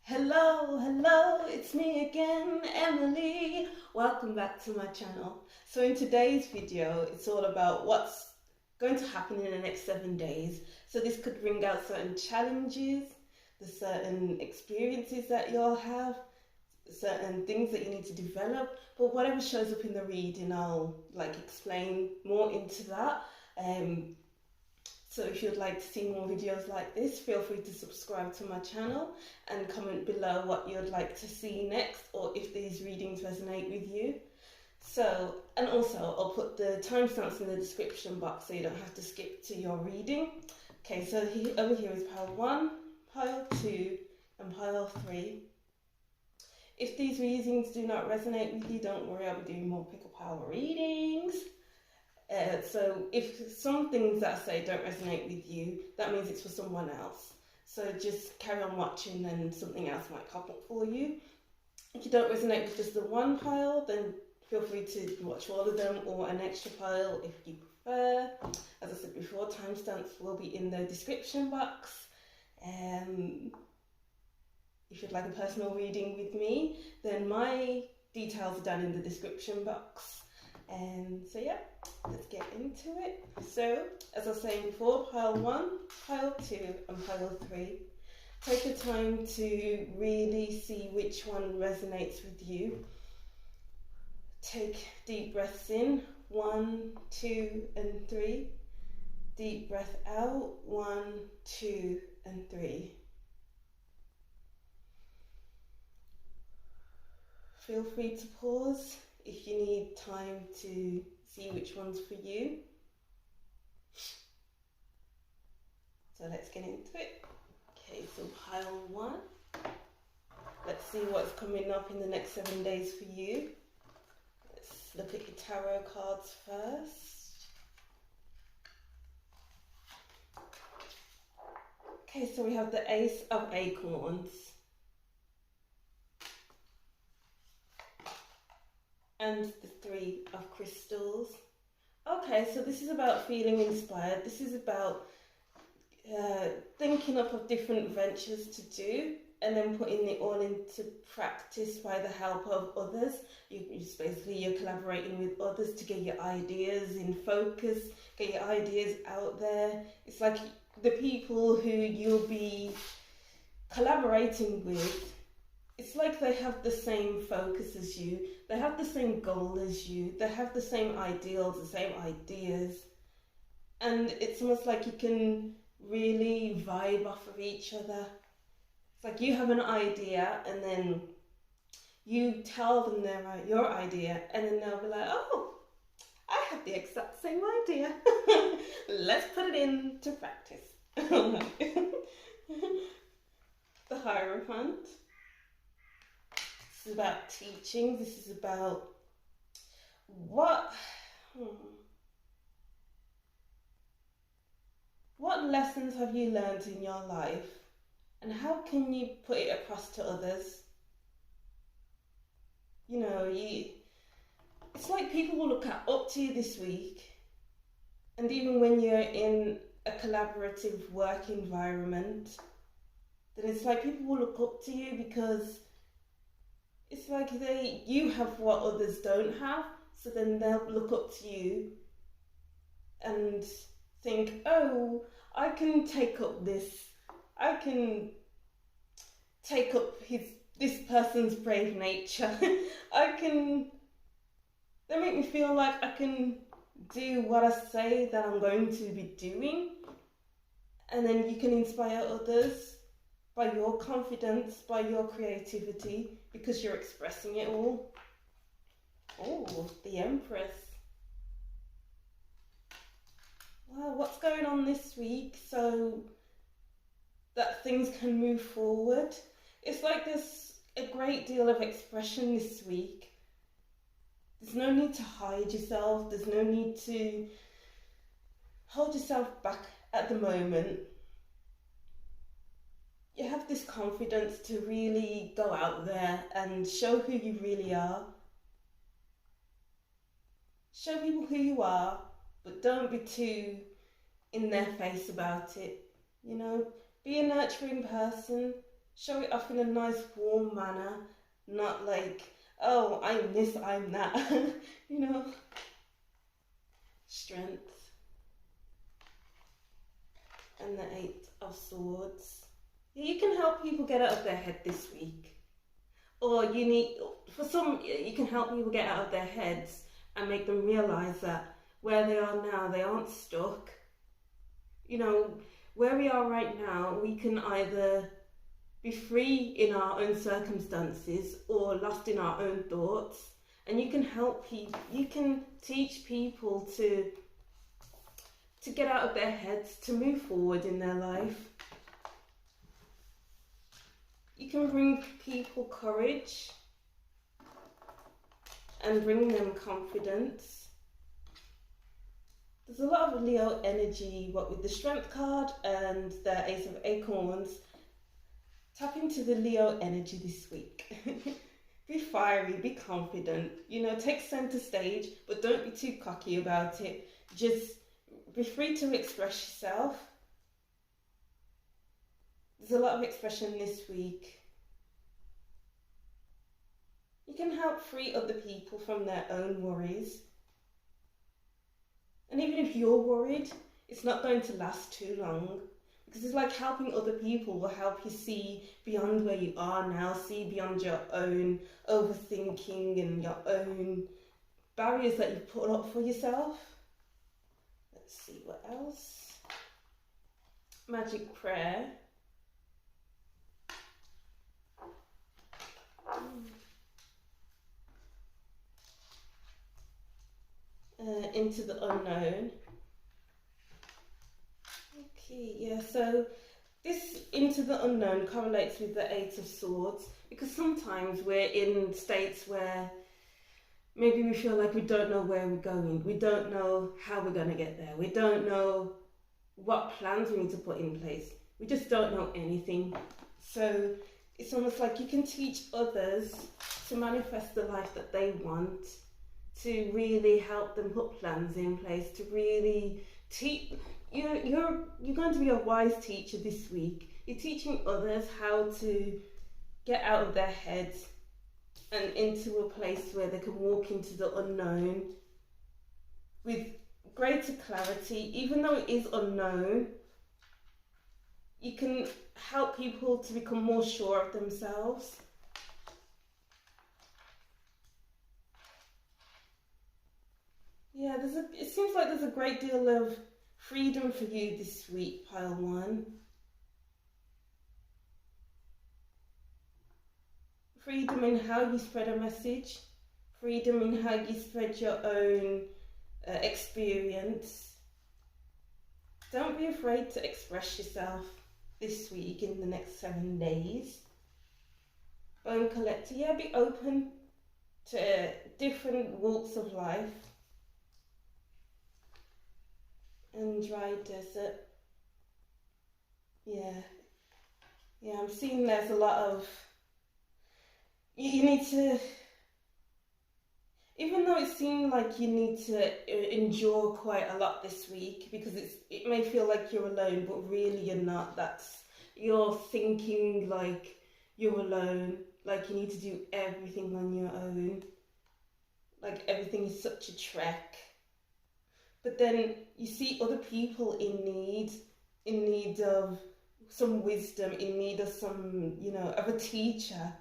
Hello, it's me again, Emily. Welcome back to my channel. So in today's video, it's all about what's going to happen in the next 7 days. So this could bring out certain challenges, the certain experiences that you'll have, certain things that you need to develop, but whatever shows up in the reading, I'll explain more into that. So if you'd like to see more videos like this, feel free to subscribe to my channel and comment below what you'd like to see next, or if these readings resonate with you. So, and also I'll put the timestamps in the description box so you don't have to skip to your reading. Okay, so over here is pile 1, pile 2 and pile 3. If these readings do not resonate with you, don't worry, I'll be doing more pickle pile readings. So if some things that I say don't resonate with you, that means it's for someone else. So just carry on watching and something else might come up for you. If you don't resonate with just the one pile, then feel free to watch all of them or an extra pile if you prefer. As I said before, timestamps will be in the description box. If you'd like a personal reading with me, then my details are down in the description box. So yeah, let's get into it. So, as I was saying before, pile 1, pile 2 and pile 3. Take the time to really see which one resonates with you. Take deep breaths in, 1, 2 and 3. Deep breath out, 1, 2 and 3. Feel free to pause if you need time to see which one's for you. So let's get into it. Okay, so pile 1. Let's see what's coming up in the next 7 days for you. Let's look at your tarot cards first. Okay, so we have the Ace of Acorns and the 3 of Crystals. Okay, so this is about feeling inspired. This is about thinking up of different ventures to do and then putting it all into practice by the help of others. You're collaborating with others to get your ideas in focus, get your ideas out there. It's like the people who you'll be collaborating with, it's like they have the same focus as you, they have the same goal as you, they have the same ideals, the same ideas, and it's almost like you can really vibe off of each other. It's like you have an idea and then you tell them your idea and then they'll be like, oh, I have the exact same idea. Let's put it into practice. The Hierophant. This is about teaching. This is about what lessons have you learned in your life and how can you put it across to others? You know, it's like people will look up to you this week, and even when you're in a collaborative work environment, then it's like people will look up to you because it's like you have what others don't have, so then they'll look up to you and think, oh, I can take up this. I can take up this person's brave nature. They make me feel like I can do what I say that I'm going to be doing, and then you can inspire others by your confidence, by your creativity, because you're expressing it all. Oh, the Empress. Wow, what's going on this week so that things can move forward? It's like there's a great deal of expression this week. There's no need to hide yourself. There's no need to hold yourself back at the moment. You have this confidence to really go out there and show who you really are. Show people who you are, but don't be too in their face about it. You know, be a nurturing person, Show it off in a nice warm manner, not like, oh, I'm this, I'm that. You know. Strength. And the Eight of Swords. You can help people get out of their head this week. Or for some, you can help people get out of their heads and make them realise that where they are now, they aren't stuck. You know, where we are right now, we can either be free in our own circumstances or lost in our own thoughts. And you can help people, you can teach people to get out of their heads, to move forward in their life. You can bring people courage and bring them confidence. There's a lot of Leo energy, what with the Strength card and the Ace of Acorns. Tap into the Leo energy this week. Be fiery, be confident, you know, take center stage, but don't be too cocky about it. Just be free to express yourself. There's a lot of expression this week. You can help free other people from their own worries. And even if you're worried, it's not going to last too long. Because it's like helping other people will help you see beyond where you are now, see beyond your own overthinking and your own barriers that you've put up for yourself. Let's see what else. Magic prayer. Into the unknown. Okay, yeah, so this into the unknown correlates with the Eight of Swords, because sometimes we're in states where maybe we feel like we don't know where we're going, we don't know how we're going to get there, we don't know what plans we need to put in place, we just don't know anything. So it's almost like you can teach others to manifest the life that they want, to really help them put plans in place, to really teach. You're going to be a wise teacher this week. You're teaching others how to get out of their heads and into a place where they can walk into the unknown with greater clarity. Even though it is unknown, you can help people to become more sure of themselves. Yeah, it seems like there's a great deal of freedom for you this week, pile one. Freedom in how you spread a message. Freedom in how you spread your own experience. Don't be afraid to express yourself this week in the next 7 days. Bone collector, yeah, be open to different walks of life. And dry desert. Yeah, I'm seeing there's a lot of, you need to, even though it seemed like you need to endure quite a lot this week, because it may feel like you're alone, but really you're not. You're thinking like you're alone, like you need to do everything on your own, like everything is such a trek. But then you see other people in need of some wisdom, in need of some, of a teacher.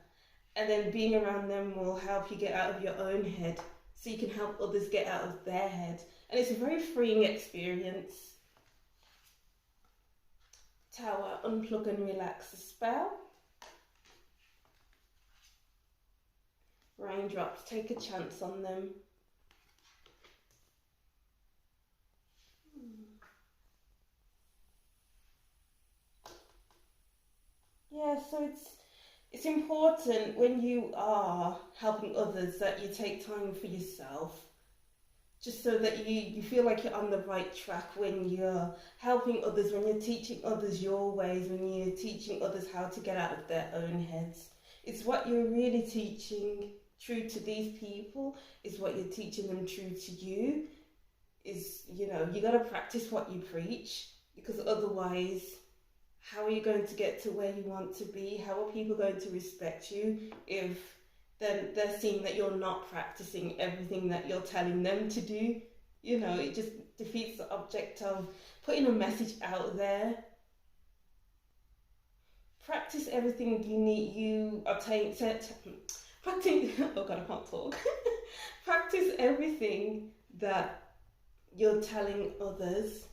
And then being around them will help you get out of your own head, so you can help others get out of their head. And it's a very freeing experience. Tower, unplug and relax the spell. Raindrops, take a chance on them. Yeah, so it's important when you are helping others that you take time for yourself, just so that you feel like you're on the right track when you're helping others, when you're teaching others your ways, when you're teaching others how to get out of their own heads. It's what you're really teaching true to these people, is what you're teaching them true to you. You got to practice what you preach, because otherwise, how are you going to get to where you want to be? How are people going to respect you if they're seeing that you're not practicing everything that you're telling them to do? You know, it just defeats the object of putting a message out there. Practice everything you obtain. Practice. Oh God, I can't talk. Practice everything that you're telling others,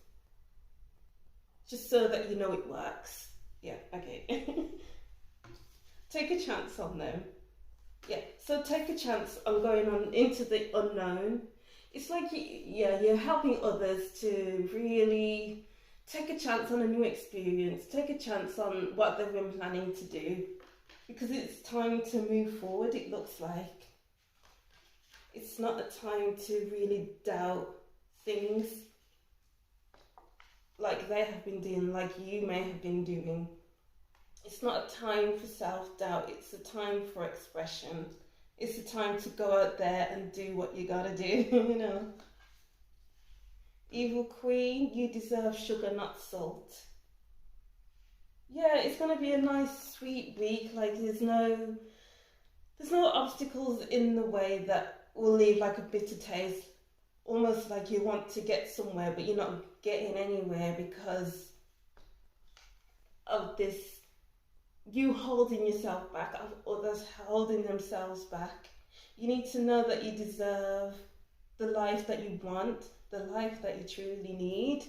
just so that you know it works. Yeah. Okay. Take a chance on them. Yeah. So take a chance on going on into the unknown. It's like you're helping others to really take a chance on a new experience, take a chance on what they've been planning to do, because it's time to move forward, it looks like. It's not a time to really doubt things like they have been doing, like you may have been doing. It's not a time for self-doubt, it's a time for expression. It's a time to go out there and do what you gotta do, you know. Evil Queen, you deserve sugar, not salt. Yeah, it's gonna be a nice, sweet week. Like there's no obstacles in the way that will leave like a bitter taste. Almost like you want to get somewhere, but you're not getting anywhere because of this. You holding yourself back, of others holding themselves back. You need to know that you deserve the life that you want, the life that you truly need.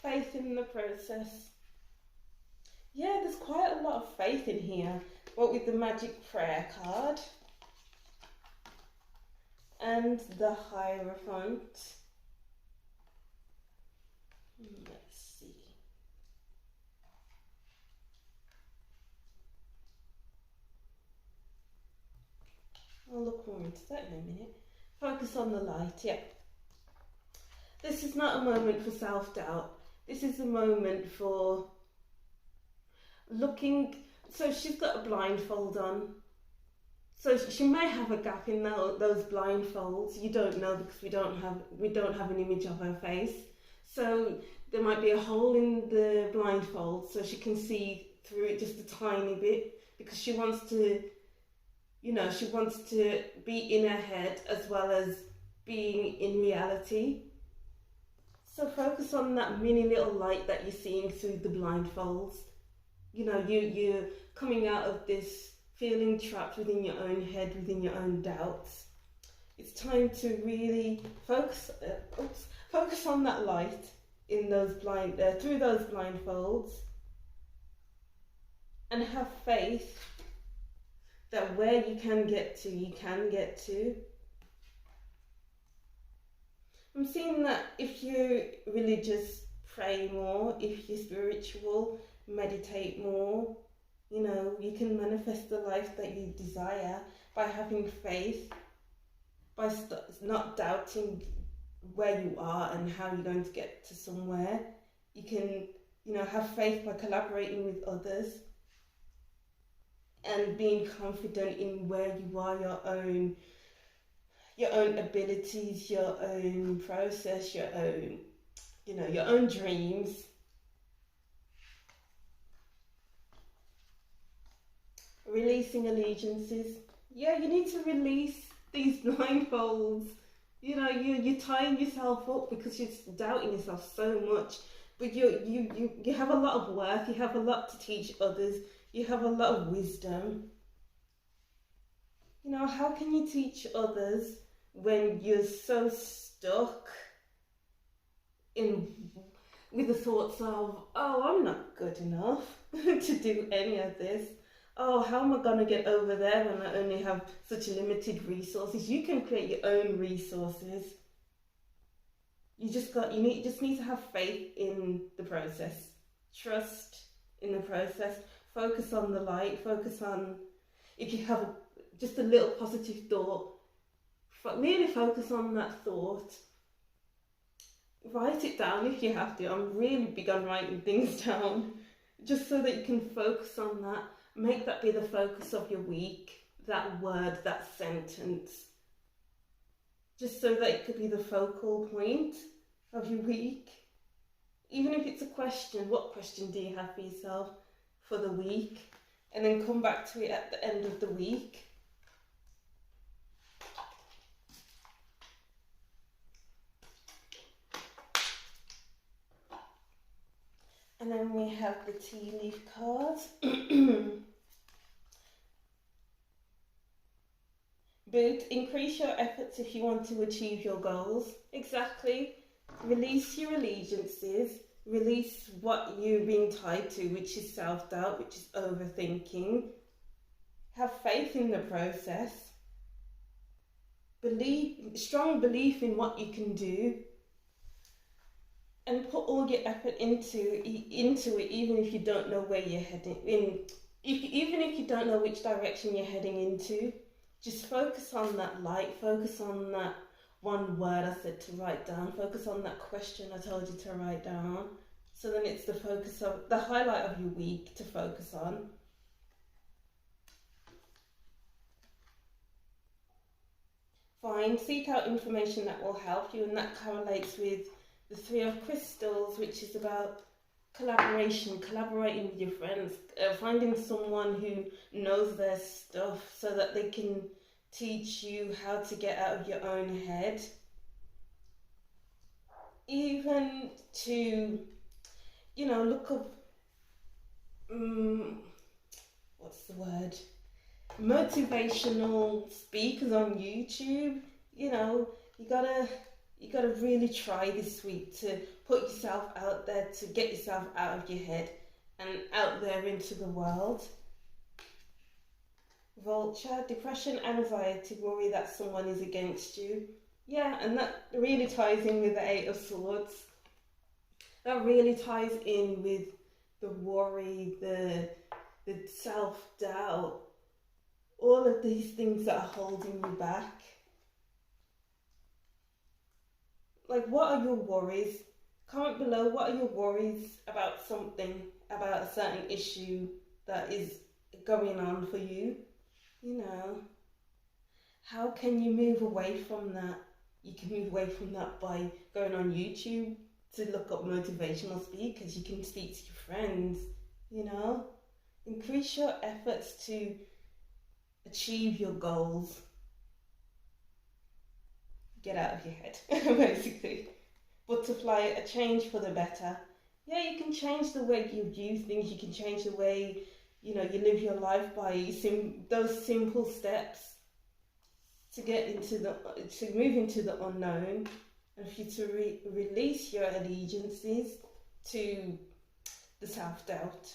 Faith in the process. Yeah, there's quite a lot of faith in here. What with the magic prayer card and the Hierophant. Let's see. I'll look more into that in a minute. Focus on the light, yeah. This is not a moment for self-doubt. This is a moment for looking. So she's got a blindfold on. So she may have a gap in those blindfolds. You don't know because we don't have an image of her face. So there might be a hole in the blindfold so she can see through it just a tiny bit, because she wants to, you know, she wants to be in her head as well as being in reality. So focus on that mini little light that you're seeing through the blindfolds. You know, you're coming out of this feeling trapped within your own head, within your own doubts. It's time to really focus on that light in those through those blindfolds, and have faith that where you can get to, you can get to. I'm seeing that if you're religious, pray more. If you're spiritual, meditate more. You know, you can manifest the life that you desire by having faith, by not doubting where you are and how you're going to get to somewhere. You can, you know, have faith by collaborating with others and being confident in where you are, your own abilities, your own process, your own, you know, your own dreams. Releasing allegiances. Yeah, you need to release these blindfolds. You know, you're tying yourself up because you're doubting yourself so much. But you have a lot of worth. You have a lot to teach others. You have a lot of wisdom. You know, how can you teach others when you're so stuck with the thoughts of, oh, I'm not good enough to do any of this. Oh, how am I going to get over there when I only have such limited resources? You can create your own resources. You just need to have faith in the process. Trust in the process. Focus on the light. Focus on, if you have just a little positive thought, really focus on that thought. Write it down if you have to. I'm really big on writing things down, just so that you can focus on that. Make that be the focus of your week, that word, that sentence. just so that it could be the focal point of your week. Even if it's a question, what question do you have for yourself for the week? And then come back to it at the end of the week. And then we have the tea leaf cards. Boot, increase your efforts if you want to achieve your goals. Exactly. Release your allegiances. Release what you're being tied to, which is self-doubt, which is overthinking. Have faith in the process. Strong belief in what you can do. And put all your effort into it, even if you don't know where you're heading in. Even if you don't know which direction you're heading into, just focus on that light. Focus on that one word I said to write down. Focus on that question I told you to write down. So then it's the highlight of your week to focus on. Fine. Seek out information that will help you, and that correlates with the Three of Crystals, which is about collaboration, collaborating with your friends, finding someone who knows their stuff so that they can teach you how to get out of your own head. Even to, look up, what's the word? Motivational speakers on YouTube. You gotta really try this week to put yourself out there, to get yourself out of your head and out there into the world. Vulture, depression, anxiety, worry that someone is against you. Yeah, and that really ties in with the Eight of Swords. That really ties in with the worry, the self-doubt, all of these things that are holding you back. Like, what are your worries? Comment below, what are your worries about something, about a certain issue that is going on for you? How can you move away from that? You can move away from that by going on YouTube to look up motivational speakers. You can speak to your friends, Increase your efforts to achieve your goals. Get out of your head, basically. Butterfly, a change for the better. Yeah, you can change the way you view things. You can change the way, you live your life by those simple steps to move into the unknown, and for you to release your allegiances to the self-doubt,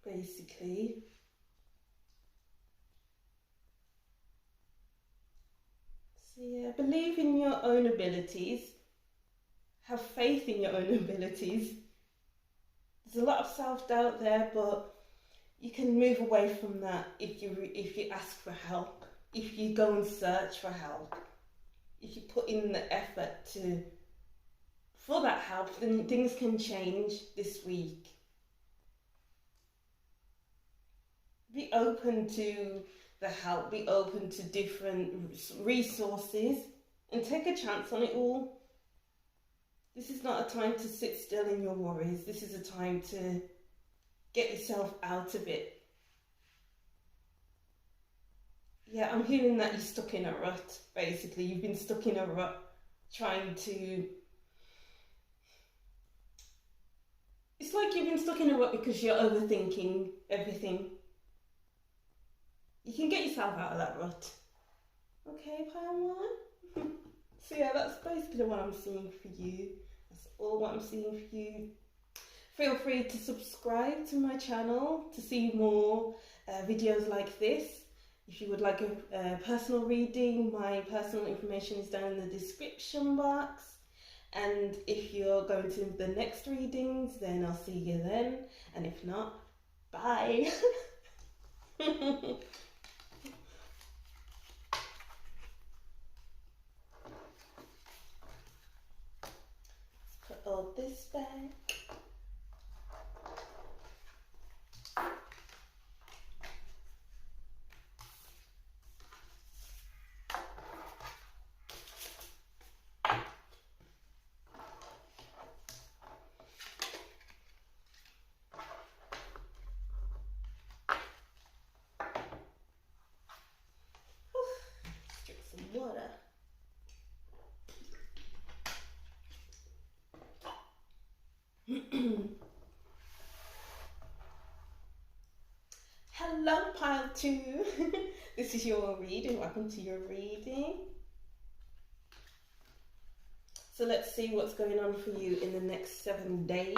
basically. So yeah, believe in your own abilities. Have faith in your own abilities. There's a lot of self-doubt there, but you can move away from that if you ask for help, if you go and search for help, if you put in the effort for that help, then things can change this week. Be open to the help, be open to different resources, and take a chance on it all. This is not a time to sit still in your worries. This is a time to get yourself out of it. Yeah, I'm hearing that you're stuck in a rut, basically. You've been stuck in a rut trying to... It's like you've been stuck in a rut because you're overthinking everything. You can get yourself out of that rut. Okay, Pile 1? So yeah, that's basically what I'm seeing for you. That's all what I'm seeing for you. Feel free to subscribe to my channel to see more videos like this. If you would like a personal reading, my personal information is down in the description box. And if you're going to the next readings, then I'll see you then. And if not, bye. Put all this back. Hello, pile two. This is your reading. Welcome to your reading. So let's see what's going on for you in the next 7 days.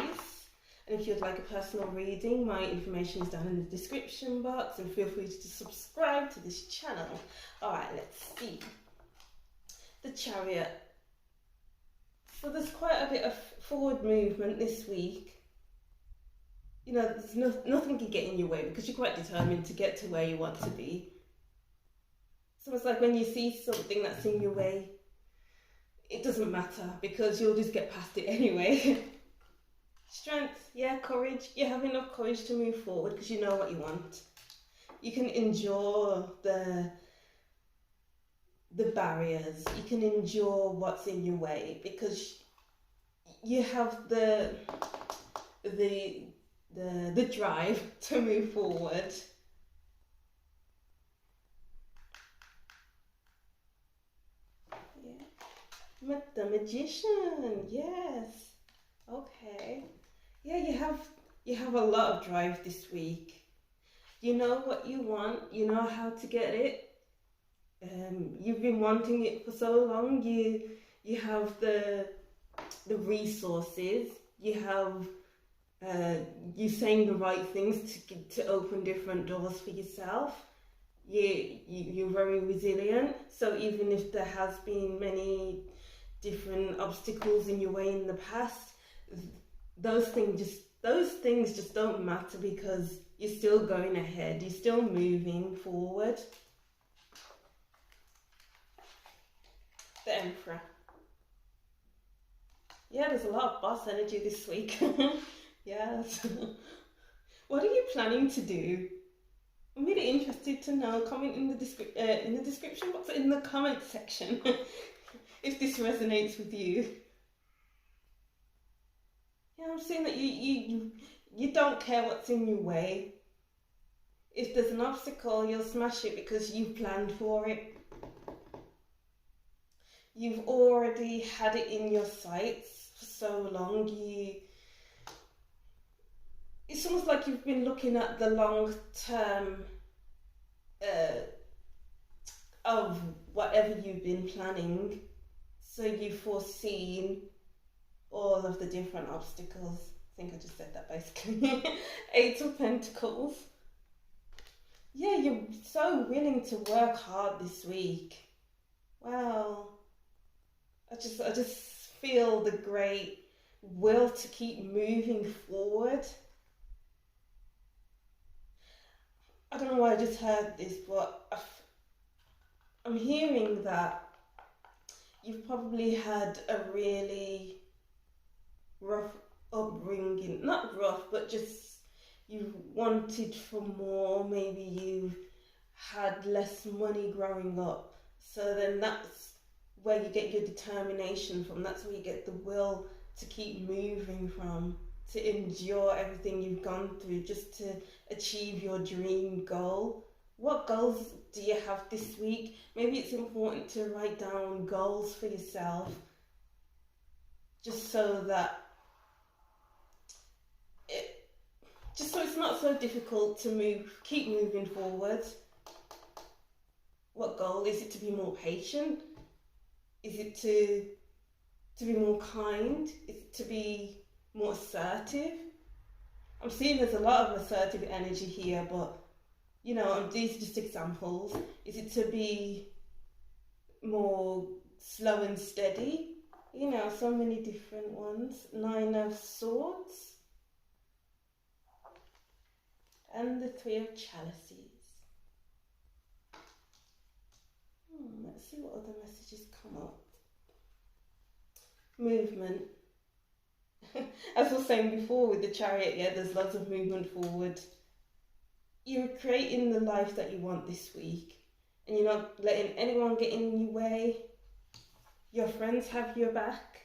And if you'd like a personal reading, my information is down in the description box, and feel free to subscribe to this channel. Alright, let's see. The Chariot. So there's quite a bit of forward movement this week. You know, there's nothing can get in your way because you're quite determined to get to where you want to be. So it's like when you see something that's in your way, it doesn't matter because you'll just get past it anyway. Strength, yeah, courage. You have enough courage to move forward because you know what you want. You can endure the barriers. You can endure what's in your way because you have the drive to move forward. Yeah. The Magician, yes. Okay. Yeah, you have a lot of drive this week. You know what you want, you know how to get it. You've been wanting it for so long. You have the resources. You have you saying the right things to open different doors for yourself. You're very resilient. So even if there has been many different obstacles in your way in the past, those things just don't matter because you're still going ahead. You're still moving forward. The Emperor. Yeah, there's a lot of boss energy this week. Yes. What are you planning to do? I'm really interested to know. Comment in the description box, in the comment section, if this resonates with you. Yeah, I'm seeing that you don't care what's in your way. If there's an obstacle, you'll smash it because you've planned for it. You've already had it in your sights for so long. It's almost like you've been looking at the long term of whatever you've been planning. So you've foreseen all of the different obstacles. I think I just said that basically. Eight of Pentacles. Yeah, you're so willing to work hard this week. Wow. I just feel the great will to keep moving forward. I don't know why I just heard this, but I'm hearing that you've probably had a really rough upbringing. Not rough, but just you've wanted for more. Maybe you've had less money growing up. So then that's where you get your determination from. That's where you get the will to keep moving from, to endure everything you've gone through just to achieve your dream goal. What goals do you have this week? Maybe it's important to write down goals for yourself, just so that it's not so difficult to keep moving forward. What goal? Is it to be more patient? Is it to be more kind? Is it to be more assertive? I'm seeing there's a lot of assertive energy here, but you know, these are just examples. Is it to be more slow and steady? You know, so many different ones. 9 of Swords. And the 3 of Chalices. Let's see what other messages come up. Movement. As I was saying before with the Chariot, yeah, there's lots of movement forward. You're creating the life that you want this week, and you're not letting anyone get in your way. Your friends have your back,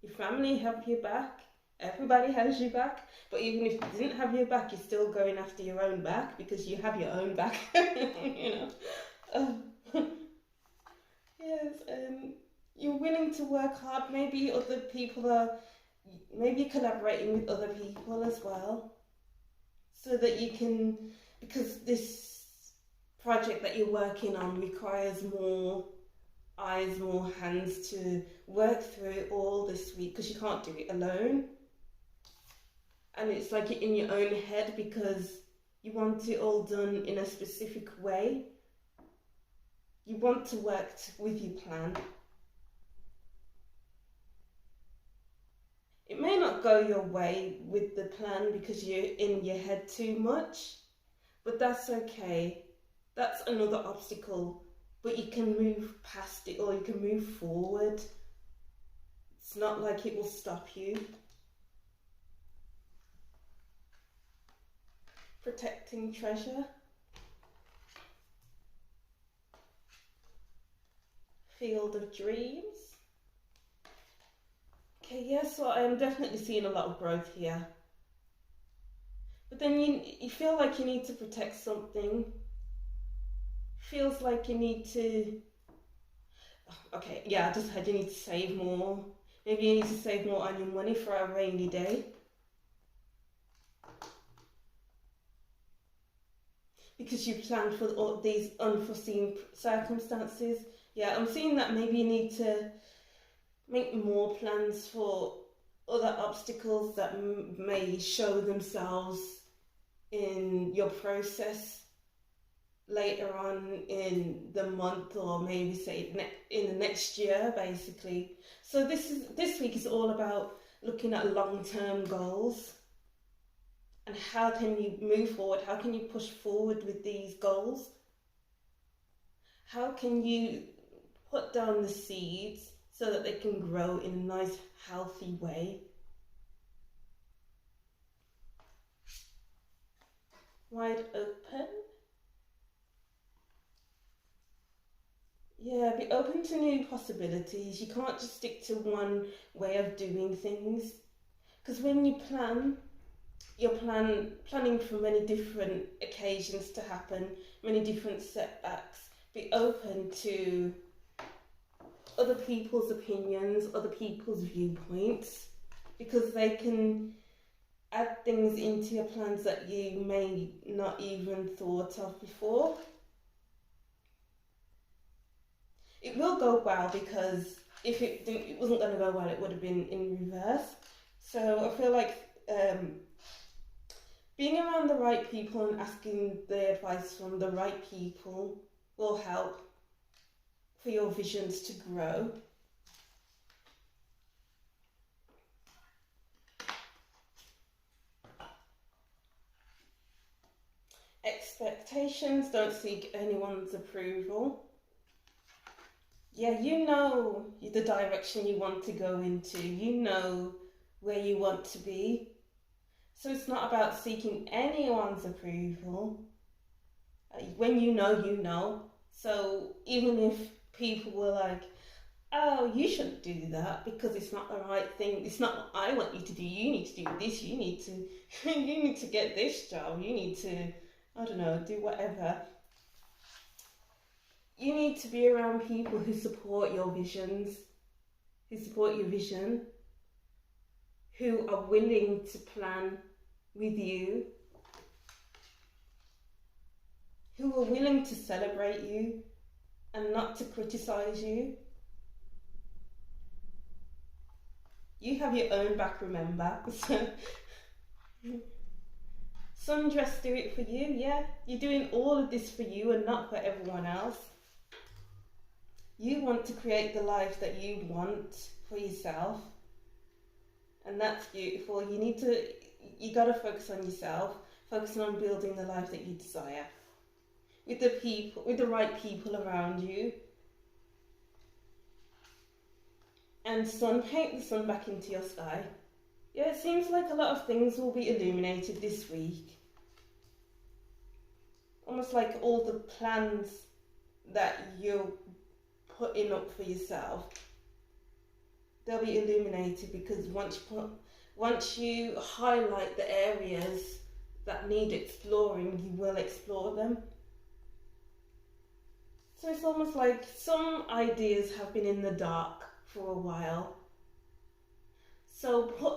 your family have your back, everybody has your back. But even if they didn't have your back, you're still going after your own back because you have your own back. You know. Yes, you're willing to work hard. Maybe other people are maybe collaborating with other people as well, so that you can, because this project that you're working on requires more eyes, more hands to work through it all this week, because you can't do it alone. And it's like in your own head, because you want it all done in a specific way. You want to work with your plan. It may not go your way with the plan because you're in your head too much, but that's okay. That's another obstacle, but you can move past it, or you can move forward. It's not like it will stop you. Protecting treasure. Field of dreams. Okay, yeah, so I am definitely seeing a lot of growth here. But then you feel like you need to protect something. Feels like you need to... Okay, yeah, I just heard you need to save more. Maybe you need to save more on your money for a rainy day. Because you planned for all these unforeseen circumstances. Yeah, I'm seeing that maybe you need to make more plans for other obstacles that may show themselves in your process later on in the month, or maybe say in the next year, basically. So this week is all about looking at long-term goals and how can you move forward, how can you push forward with these goals, how can you put down the seeds so that they can grow in a nice healthy way. Wide open. Yeah, be open to new possibilities. You can't just stick to one way of doing things, because when you plan, you're planning for many different occasions to happen, many different setbacks. Be open to other people's opinions, other people's viewpoints, because they can add things into your plans that you may not even thought of before. It will go well, because if it wasn't going to go well, it would have been in reverse. So I feel like being around the right people and asking the advice from the right people will help for your visions to grow. Expectations, don't seek anyone's approval. Yeah, you know the direction you want to go into, you know where you want to be. So it's not about seeking anyone's approval. When you know, you know. So even if people were like, oh, you shouldn't do that because it's not the right thing, it's not what I want you to do, you need to do this, you need to you need to get this job, you need to, I don't know, do whatever. You need to be around people who support your visions, who support your vision, who are willing to plan with you, who are willing to celebrate you and not to criticize you. You have your own back, remember. So, sundress do it for you, yeah. You're doing all of this for you and not for everyone else. You want to create the life that you want for yourself. And that's beautiful. You gotta focus on yourself, focus on building the life that you desire. With the right people around you. And sun, paint the sun back into your sky. Yeah, it seems like a lot of things will be illuminated this week. Almost like all the plans that you're putting up for yourself, they'll be illuminated, because once you highlight the areas that need exploring, you will explore them. So it's almost like some ideas have been in the dark for a while. So put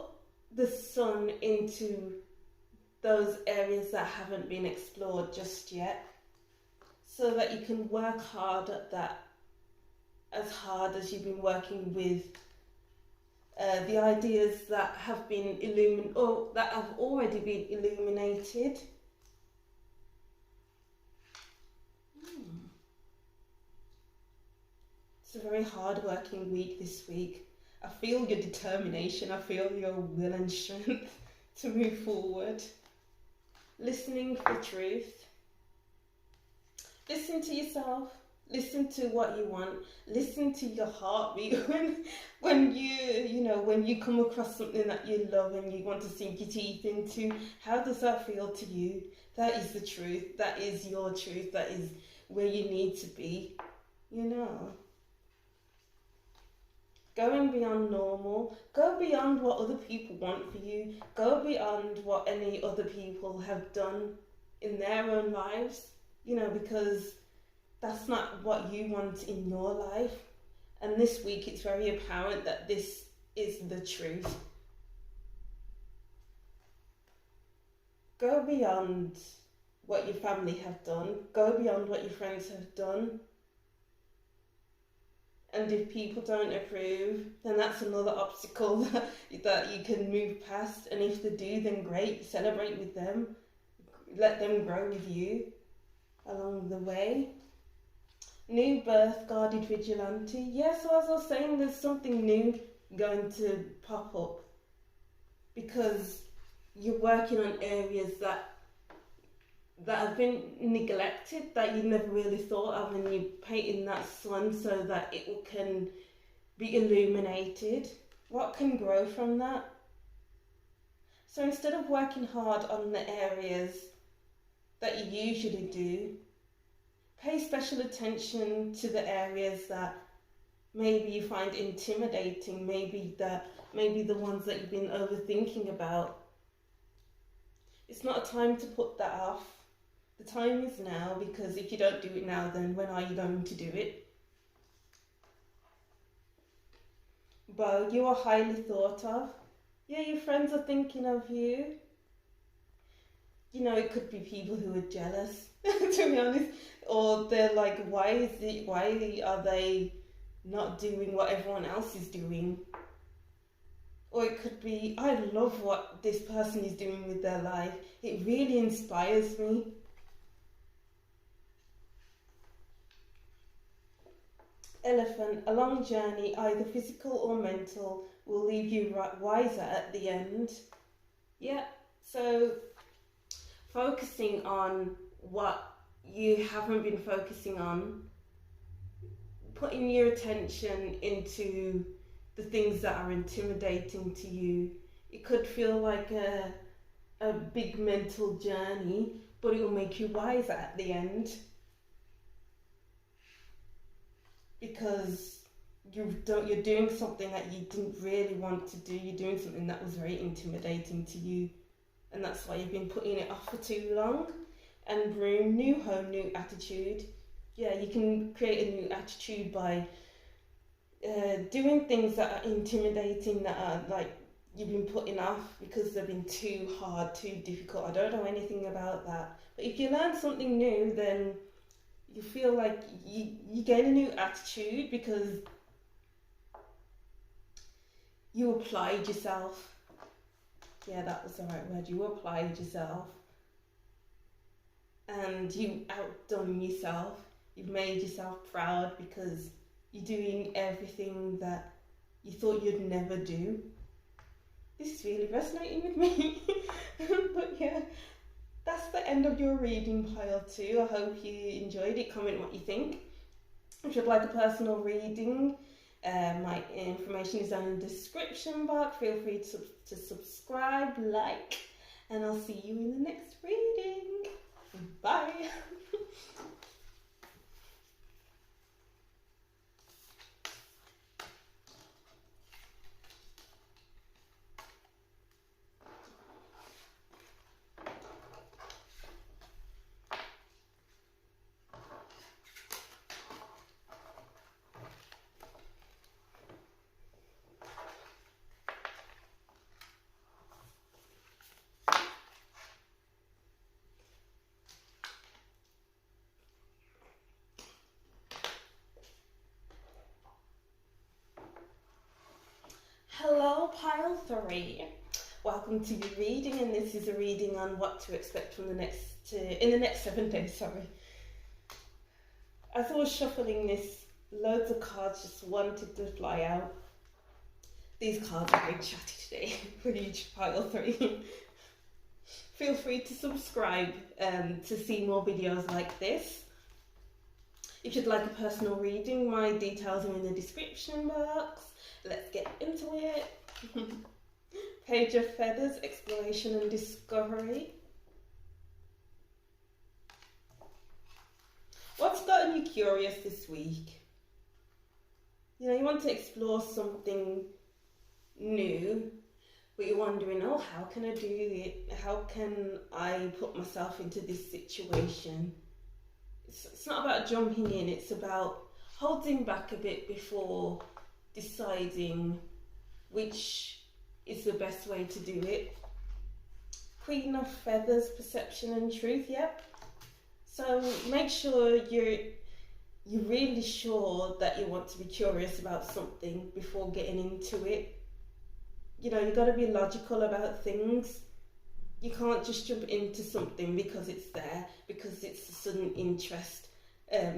the sun into those areas that haven't been explored just yet, so that you can work hard at that, as hard as you've been working with the ideas that have been or that have already been illuminated. It's a very hard-working week this week. I feel your determination, I feel your will and strength to move forward. Listening for truth. Listen to yourself. Listen to what you want. Listen to your heartbeat when you come across something that you love and you want to sink your teeth into. How does that feel to you? That is the truth. That is your truth. That is where you need to be. Going beyond normal. Go beyond what other people want for you. Go beyond what any other people have done in their own lives. Because that's not what you want in your life. And this week it's very apparent that this is the truth. Go beyond what your family have done. Go beyond what your friends have done. And if people don't approve, then that's another obstacle that you can move past. And if they do, then great. Celebrate with them. Let them grow with you along the way. New birth, guarded vigilante. Yeah, so as I was saying, there's something new going to pop up, because you're working on areas that have been neglected, that you never really thought of, and you're painting that sun so that it can be illuminated. What can grow from that? So instead of working hard on the areas that you usually do, pay special attention to the areas that maybe you find intimidating, maybe the ones that you've been overthinking about. It's not a time to put that off. The time is now, because if you don't do it now, then when are you going to do it? But you are highly thought of. Yeah, your friends are thinking of you. It could be people who are jealous, to be honest. Or they're like, why are they not doing what everyone else is doing? Or it could be, I love what this person is doing with their life. It really inspires me. Elephant, a long journey, either physical or mental, will leave you wiser at the end. Yeah, so focusing on what you haven't been focusing on, putting your attention into the things that are intimidating to you. It could feel like a big mental journey, but it will make you wiser at the end, because you're doing something that you didn't really want to do. You're doing something that was very intimidating to you, and that's why you've been putting it off for too long. And room, new home, new attitude. Yeah, you can create a new attitude by doing things that are intimidating, that are like you've been putting off because they've been too hard, too difficult. I don't know anything about that. But if you learn something new, then you feel like you gain a new attitude, because you applied yourself. Yeah, that was the right word. You applied yourself. And you outdone yourself. You've made yourself proud, because you're doing everything that you thought you'd never do. This is really resonating with me. But yeah, that's the end of your reading pile too. I hope you enjoyed it. Comment what you think. If you'd like a personal reading, my information is down in the description box. Feel free to subscribe, like, and I'll see you in the next reading. Bye. pile 3. Welcome to your reading, and this is a reading on what to expect from in the next 7 days. Sorry. As I was shuffling this, loads of cards just wanted to fly out. These cards are very chatty today for each pile 3. Feel free to subscribe to see more videos like this. If you'd like a personal reading, my details are in the description box. Let's get into it. Page of Feathers, Exploration and Discovery. What's gotten you curious this week? You know, you want to explore something new, but you're wondering, oh, how can I do it? How can I put myself into this situation? It's not about jumping in, it's about holding back a bit before deciding which is the best way to do it. Queen of Feathers, Perception and Truth, yep. So make sure you're really sure that you want to be curious about something before getting into it. You know, you've got to be logical about things. You can't just jump into something because it's there, because it's a sudden interest,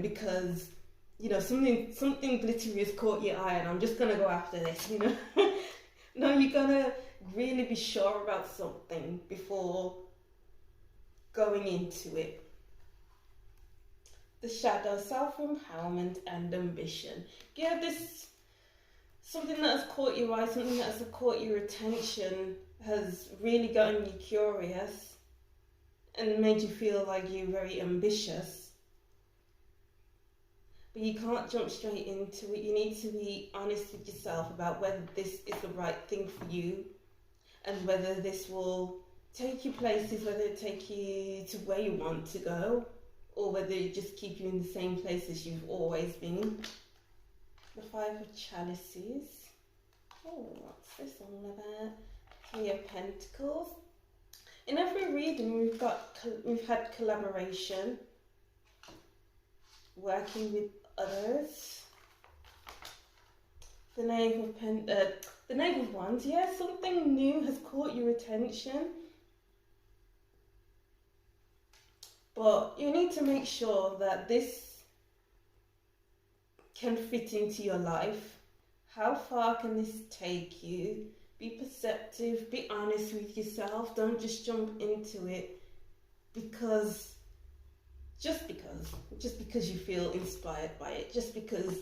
because, you know, something glittery has caught your eye and I'm just going to go after this, you know. No, you're going to really be sure about something before going into it. The Shadow, Self-Empowerment and Ambition. Yeah, this, something that has caught your eye, something that has caught your attention, has really gotten you curious and made you feel like you're very ambitious. But you can't jump straight into it. You need to be honest with yourself about whether this is the right thing for you and whether this will take you places, whether it take you to where you want to go, or whether it just keep you in the same place as you've always been. The Five of Chalices. Oh, what's this all about? 3 of Pentacles. In every reading we've had collaboration, working with others. The Knave of Wands. Yeah, something new has caught your attention, but you need to make sure that this can fit into your life. How far can this take you? Be perceptive, be honest with yourself. Don't just jump into it just because you feel inspired by it, just because,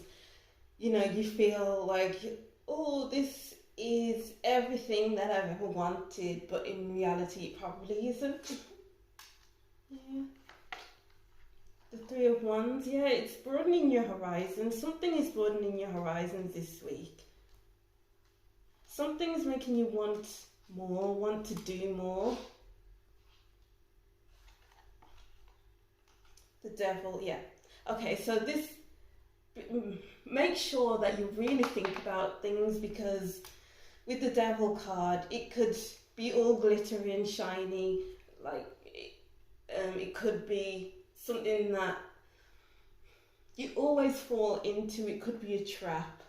you know, you feel like, oh, this is everything that I've ever wanted, but in reality it probably isn't. Yeah. The 3 of Wands, yeah, it's broadening your horizons. Something is broadening your horizons this week. Something's making you want more, want to do more. The Devil, yeah. Okay, so this, make sure that you really think about things, because with the Devil card, it could be all glittery and shiny, like it could be something that you always fall into. It could be a trap.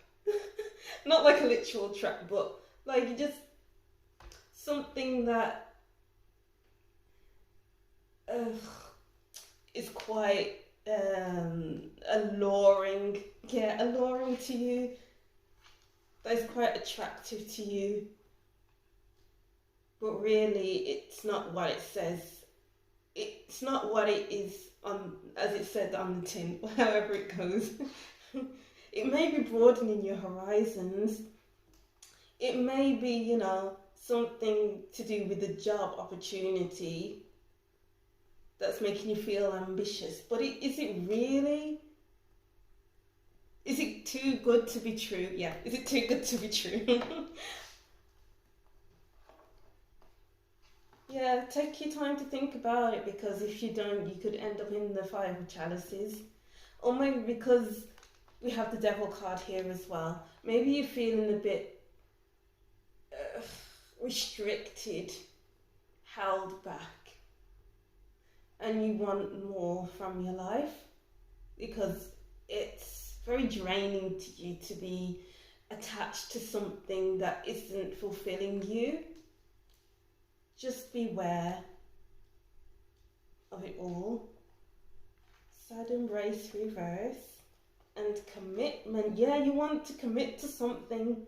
Not like a literal trap, but like just something that is quite alluring. Yeah, alluring to you. That is quite attractive to you. But really, it's not what it says. It's not what it is on, as it said on the tin, however it goes. It may be broadening your horizons. It may be, you know, something to do with a job opportunity that's making you feel ambitious. But is it really? Is it too good to be true? Yeah, is it too good to be true? Yeah, take your time to think about it, because if you don't, you could end up in the 5 of Chalices. Or maybe because we have the Devil card here as well. Maybe you're feeling a bit restricted, held back, and you want more from your life, because it's very draining to you to be attached to something that isn't fulfilling you. Just beware of it all. Sad embrace reverse. And commitment. Yeah, you want to commit to something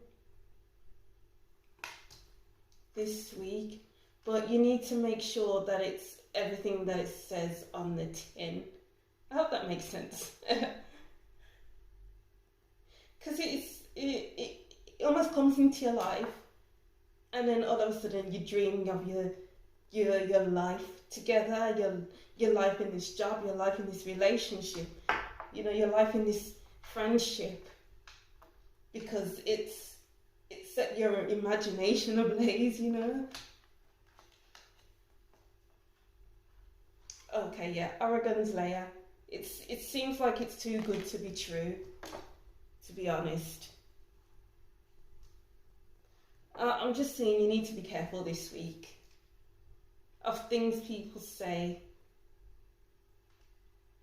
this week, but you need to make sure that it's everything that it says on the tin. I hope that makes sense. Because it almost comes into your life, and then all of a sudden you're dreaming of your life together, your life in this job, your life in this relationship, your life in this friendship, because it's set your imagination ablaze, Okay, yeah, Oregon's layer. It seems like it's too good to be true, to be honest. I'm just saying you need to be careful this week of things people say,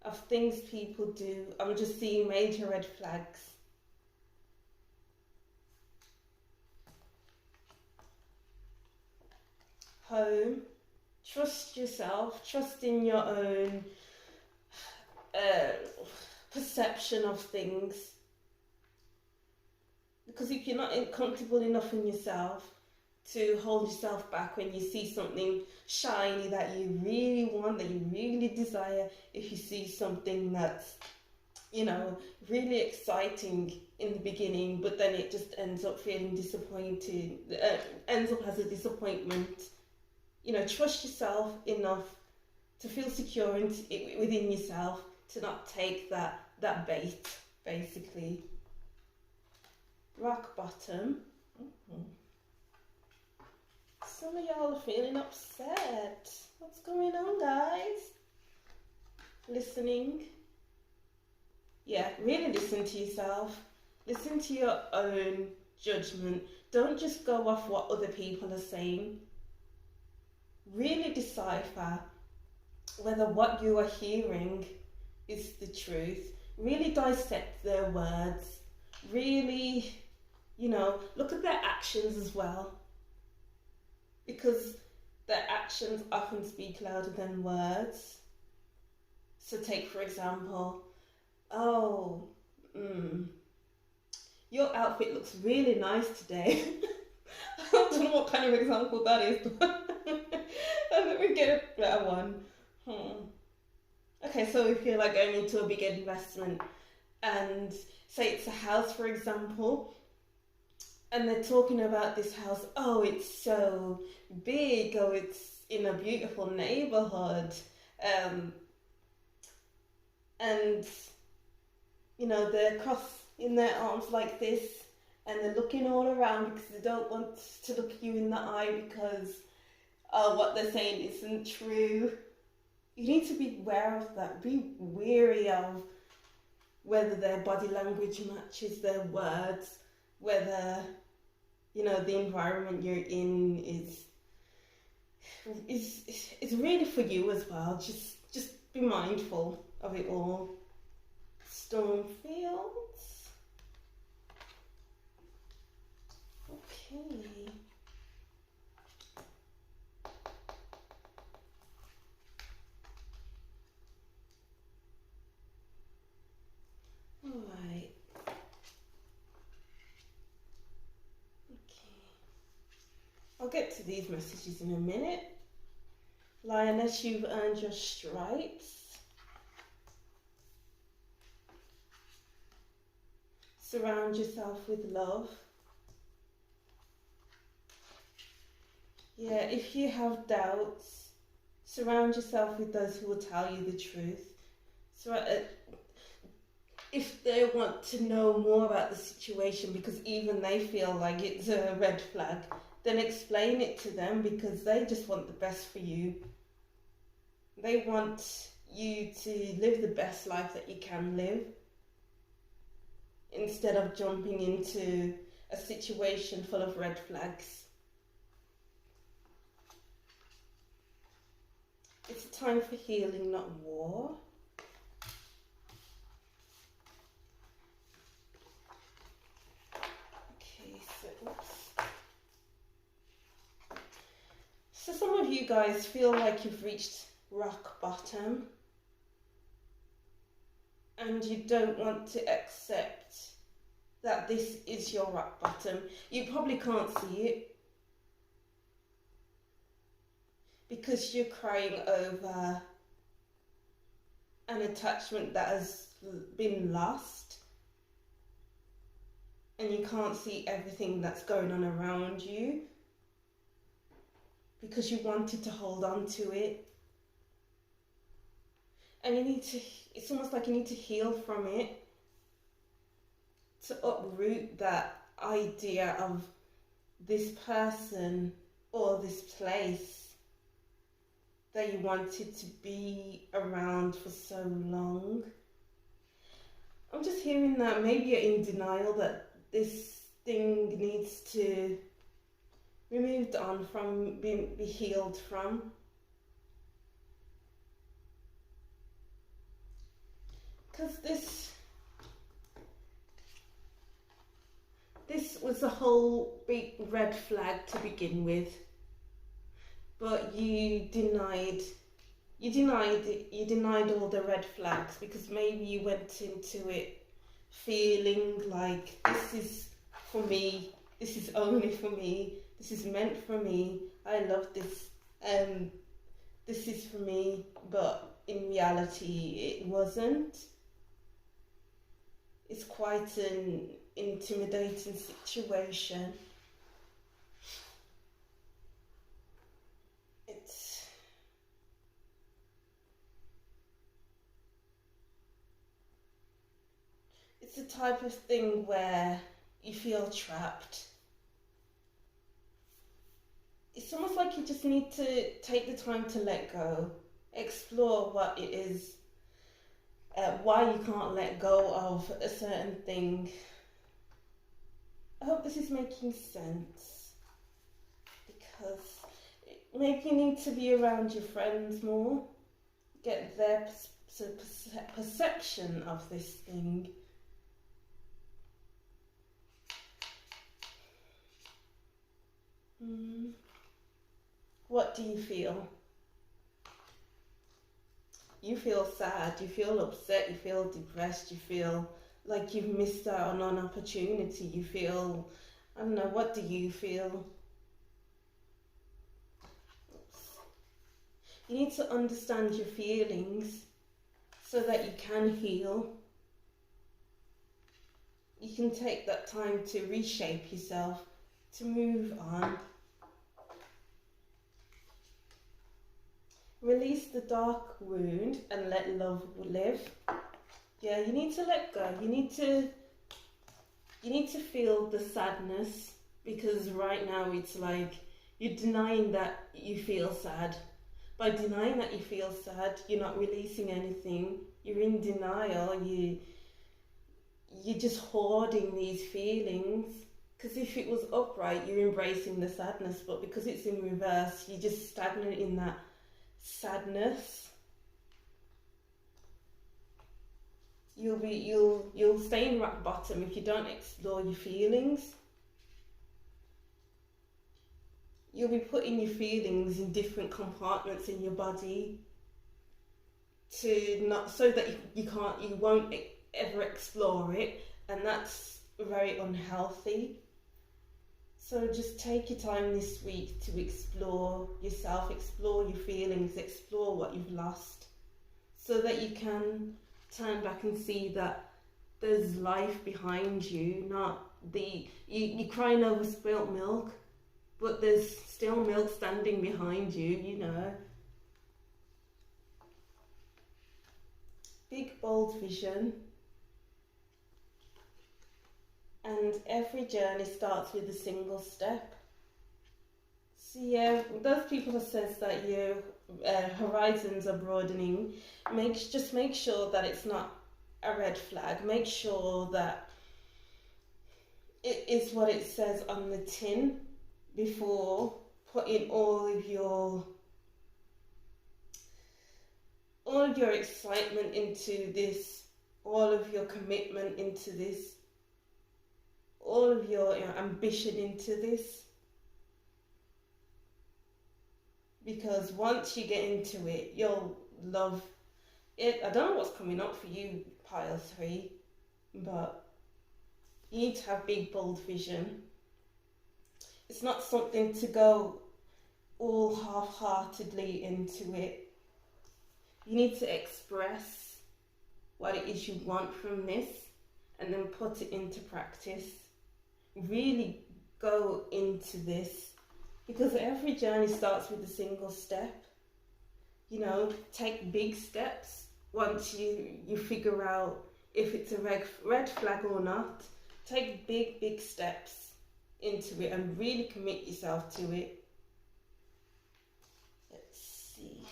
of things people do. I'm just seeing major red flags. Home. Trust yourself. Trust in your own perception of things. Because if you're not comfortable enough in yourself to hold yourself back when you see something shiny that you really want, that you really desire, if you see something that's, really exciting in the beginning, but then it just ends up feeling disappointed, ends up as a disappointment, trust yourself enough to feel secure within yourself, to not take that bait, basically. Rock bottom. Some of y'all are feeling upset. What's going on, guys? Listening. Yeah, really listen to yourself. Listen to your own judgment. Don't just go off what other people are saying. Really decipher whether what you are hearing is the truth. Really dissect their words. Really, look at their actions as well. Because their actions often speak louder than words. So take, for example, your outfit looks really nice today. I don't know what kind of example that is, but let me get a better one. Okay, so if you're like going into a big investment, and say it's a house, for example, and they're talking about this house, it's so big, it's in a beautiful neighborhood, and they're crossing their arms like this, and they're looking all around because they don't want to look you in the eye because what they're saying isn't true. You need to be aware of that. Be wary of whether their body language matches their words, whether the environment you're in is really for you as well. Just be mindful of it all. Stormfields. Okay. Alright. Okay. I'll get to these messages in a minute. Lioness, you've earned your stripes. Surround yourself with love. Yeah, if you have doubts, surround yourself with those who will tell you the truth. So, if they want to know more about the situation because even they feel like it's a red flag, then explain it to them because they just want the best for you. They want you to live the best life that you can live instead of jumping into a situation full of red flags. It's a time for healing, not war. some of you guys feel like you've reached rock bottom and you don't want to accept that this is your rock bottom. You probably can't see it because you're crying over an attachment that has been lost, and you can't see everything that's going on around you because you wanted to hold on to it. And it's almost like you need to heal from it to uproot that idea of this person or this place that you wanted to be around for so long. I'm just hearing that maybe you're in denial that this thing needs to be moved on from, be healed from. Because this was a whole big red flag to begin with, but you denied all the red flags because maybe you went into it feeling like this is for me, this is only for me, this is meant for me, I love this, this is for me, but in reality it wasn't. It's quite an intimidating situation. It's the type of thing where you feel trapped. It's almost like you just need to take the time to let go, explore what it is, why you can't let go of a certain thing. I hope this is making sense, because maybe you need to be around your friends more, get their perception of this thing. What do you feel? You feel sad, you feel upset, you feel depressed, you feel like you've missed out on an opportunity, you feel, I don't know, what do you feel? You need to understand your feelings so that you can heal. You can take that time to reshape yourself, to move on. Release the dark wound and let love live. Yeah, you need to let go. You need to feel the sadness, because right now it's like you're denying that you feel sad. By denying that you feel sad, you're not releasing anything. You're in denial. You're just hoarding these feelings. Because if it was upright, you're embracing the sadness, but because it's in reverse, you're just stagnant in that sadness. You'll stay in rock bottom if you don't explore your feelings. You'll be putting your feelings in different compartments in your body so that you won't ever explore it, and that's very unhealthy. So just take your time this week to explore yourself, explore your feelings, explore what you've lost, so that you can turn back and see that there's life behind you, not you're crying over spilt milk, but there's still milk standing behind you, you know. Big, bold vision. And every journey starts with a single step. So yeah, those people who says that your horizons are broadening, just make sure that it's not a red flag. Make sure that it is what it says on the tin before putting all of your excitement into this, all of your commitment into this, all of your ambition into this. because once you get into it, you'll love it. I don't know what's coming up for you, pile 3, but you need to have big, bold vision. It's not something to go all half-heartedly into it. You need to express what it is you want from this and then put it into practice. Really go into this, because every journey starts with a single step. You know, take big steps once you figure out if it's a red flag or not. Take big steps into it and really commit yourself to it. Let's see.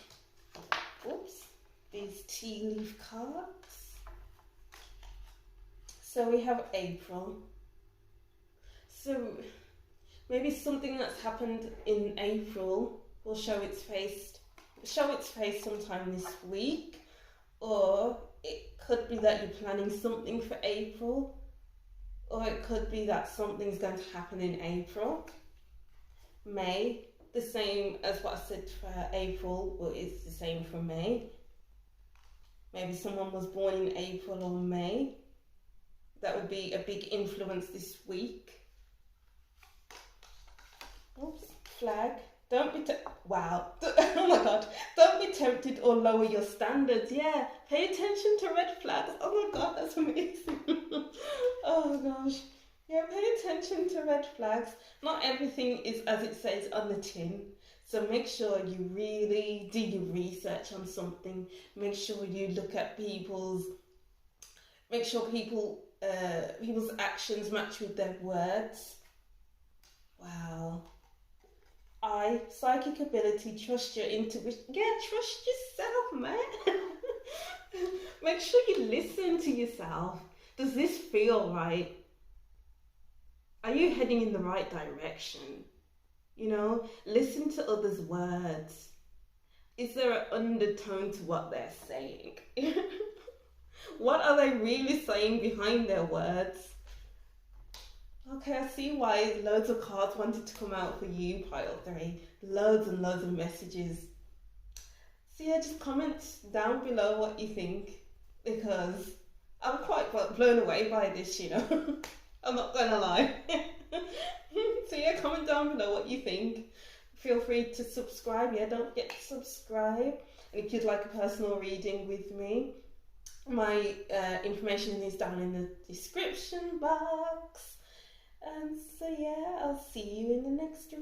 Oops. These tea leaf cards. So we have April. So maybe something that's happened in April will show its face sometime this week, or it could be that you're planning something for April, or it could be that something's going to happen in April. May, the same as what I said for April, but it's the same for May. Maybe someone was born in April or May. That would be a big influence this week. Oops, flag. Don't be wow. Oh my god. Don't be tempted or lower your standards. Yeah, pay attention to red flags. Oh my god, that's amazing. Oh gosh. Yeah, pay attention to red flags. Not everything is as it says on the tin. So make sure you really do your research on something. Make sure you look at people's actions match with their words. Wow. Psychic ability, trust your intuition. Yeah, trust yourself, man. Make sure you listen to yourself. Does this feel right? Are you heading in the right direction? You know, listen to others' words. Is there an undertone to what they're saying? What are they really saying behind their words? Okay, I see why loads of cards wanted to come out for you, pile 3. Loads and loads of messages. So yeah, just comment down below what you think, because I'm quite blown away by this, you know. I'm not gonna lie. So yeah, comment down below what you think. Feel free to subscribe. Yeah, don't forget to subscribe. And if you'd like a personal reading with me, my information is down in the description box. And so yeah, I'll see you in the next